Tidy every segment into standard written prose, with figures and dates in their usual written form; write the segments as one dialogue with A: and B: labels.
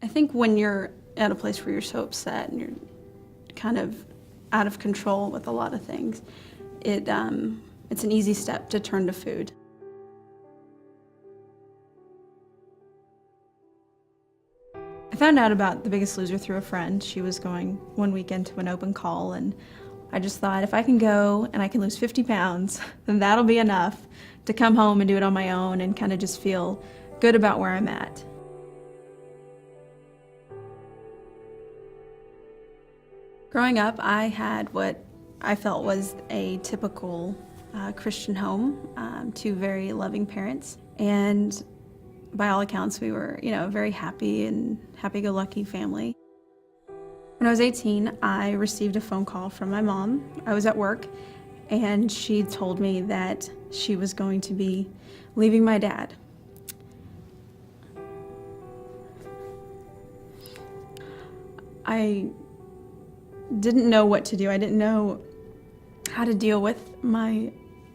A: I think when you're at a place where you're so upset and you're kind of out of control with a lot of things, it's an easy step to turn to food. I found out about The Biggest Loser through a friend. She was going one weekend to an open call, and I just thought, if I can go and I can lose 50 pounds, then that'll be enough to come home and do it on my own and kind of just feel good about where I'm at. Growing up, I had what I felt was a typical Christian home, two very loving parents, and by all accounts, we were, a very happy and happy-go-lucky family. When I was 18, I received a phone call from my mom. I was at work, and she told me that she was going to be leaving my dad. I didn't know what to do. I didn't know how to deal with my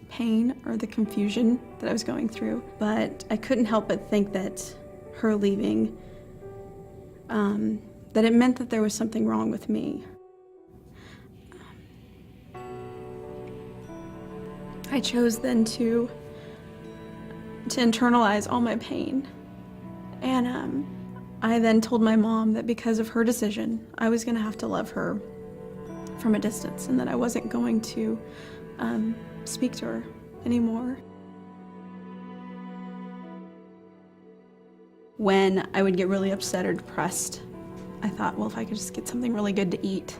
A: pain or the confusion that I was going through, but I couldn't help but think that her leaving, that it meant that there was something wrong with me. I chose then to internalize all my pain, and I then told my mom that because of her decision, I was going to have to love her from a distance, and that I wasn't going to speak to her anymore. When I would get really upset or depressed, I thought, well, if I could just get something really good to eat,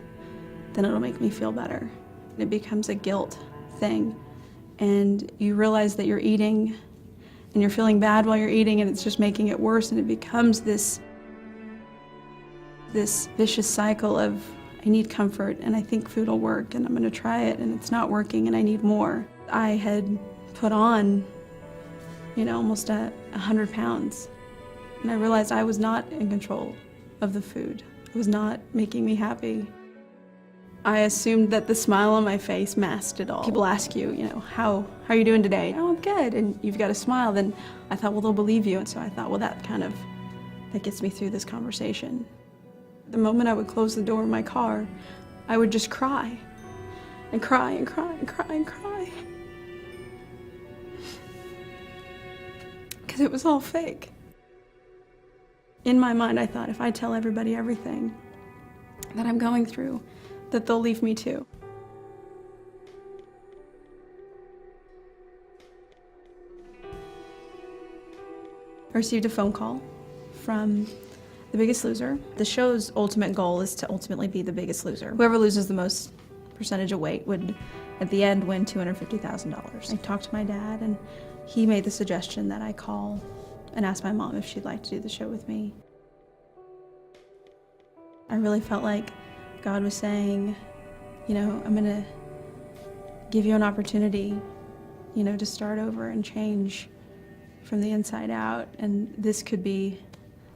A: then it'll make me feel better. It becomes a guilt thing, and you realize that you're eating and you're feeling bad while you're eating, and it's just making it worse, and it becomes this vicious cycle of, I need comfort, and I think food will work, and I'm gonna try it, and it's not working, and I need more. I had put on, almost 100 pounds, and I realized I was not in control of the food. It was not making me happy. I assumed that the smile on my face masked it all. People ask you, how are you doing today? Oh, I'm good, and you've got a smile. Then I thought, well, they'll believe you, and so I thought, well, that gets me through this conversation. The moment I would close the door of my car, I would just cry and cry and cry and cry and cry. Because it was all fake. In my mind, I thought, if I tell everybody everything that I'm going through, that they'll leave me too. I received a phone call from The Biggest Loser. The show's ultimate goal is to ultimately be the biggest loser. Whoever loses the most percentage of weight would, at the end, win $250,000. I talked to my dad, and he made the suggestion that I call and ask my mom if she'd like to do the show with me. I really felt like God was saying, I'm gonna give you an opportunity, to start over and change from the inside out, and this could be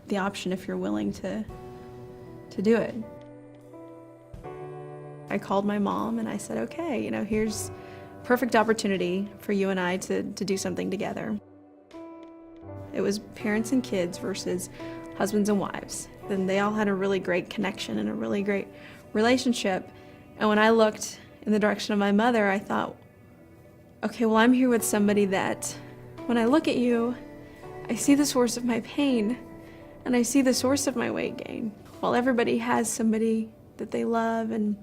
A: the option if you're willing to do it. I called my mom and I said, okay, here's a perfect opportunity for you and I to do something together. It was parents and kids versus husbands and wives. And they all had a really great connection and a really great relationship. And when I looked in the direction of my mother, I thought, okay, well, I'm here with somebody that, when I look at you, I see the source of my pain, and I see the source of my weight gain. While everybody has somebody that they love and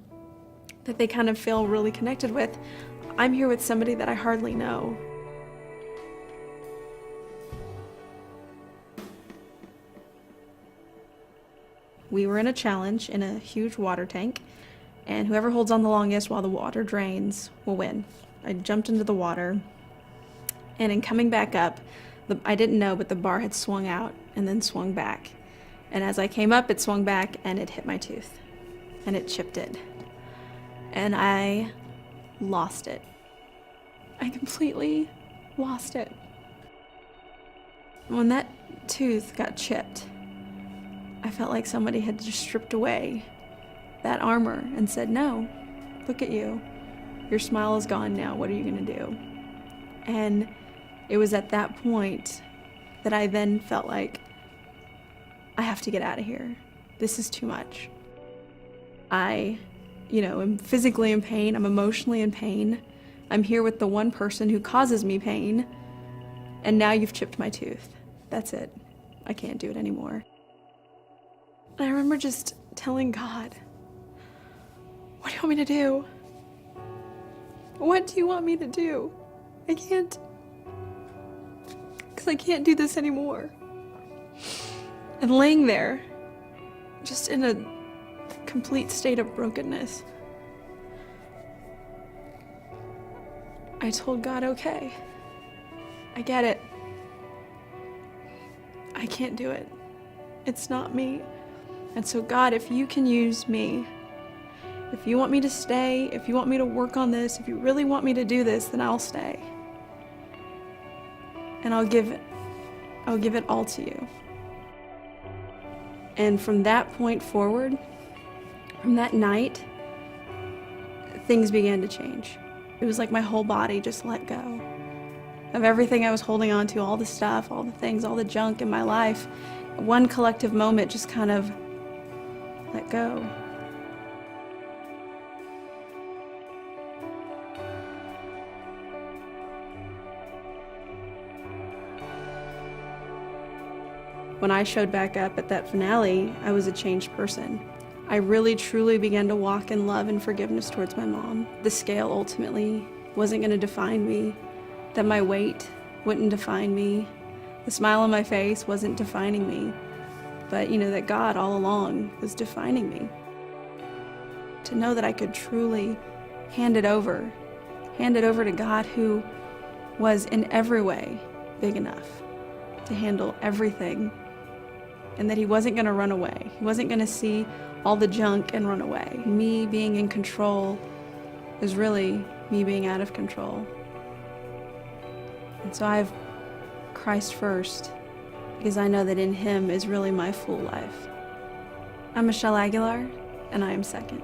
A: that they kind of feel really connected with, I'm here with somebody that I hardly know. We were in a challenge in a huge water tank, and whoever holds on the longest while the water drains will win. I jumped into the water, and in coming back up, I didn't know, but the bar had swung out and then swung back. And as I came up, it swung back and it hit my tooth, and it chipped it. And I lost it. I completely lost it. When that tooth got chipped, I felt like somebody had just stripped away that armor and said, no, look at you. Your smile is gone now. What are you going to do? And it was at that point that I then felt like I have to get out of here. This is too much. I, am physically in pain. I'm emotionally in pain. I'm here with the one person who causes me pain. And now you've chipped my tooth. That's it. I can't do it anymore. And I remember just telling God, what do you want me to do? What do you want me to do? I can't do this anymore. And laying there, just in a complete state of brokenness, I told God, okay, I get it. I can't do it. It's not me. And so God, if you can use me, if you want me to stay, if you want me to work on this, if you really want me to do this, then I'll stay. And I'll give it all to you. And from that point forward, from that night, things began to change. It was like my whole body just let go of everything I was holding on to, all the stuff, all the things, all the junk in my life. One collective moment just kind of let go. When I showed back up at that finale, I was a changed person. I really truly began to walk in love and forgiveness towards my mom. The scale ultimately wasn't going to define me, that my weight wouldn't define me, the smile on my face wasn't defining me, but that God all along was defining me. To know that I could truly hand it over to God, who was in every way big enough to handle everything, and that he wasn't going to run away. He wasn't going to see all the junk and run away. Me being in control is really me being out of control. And so I have Christ first, because I know that in him is really my full life. I'm Michelle Aguilar, and I am second.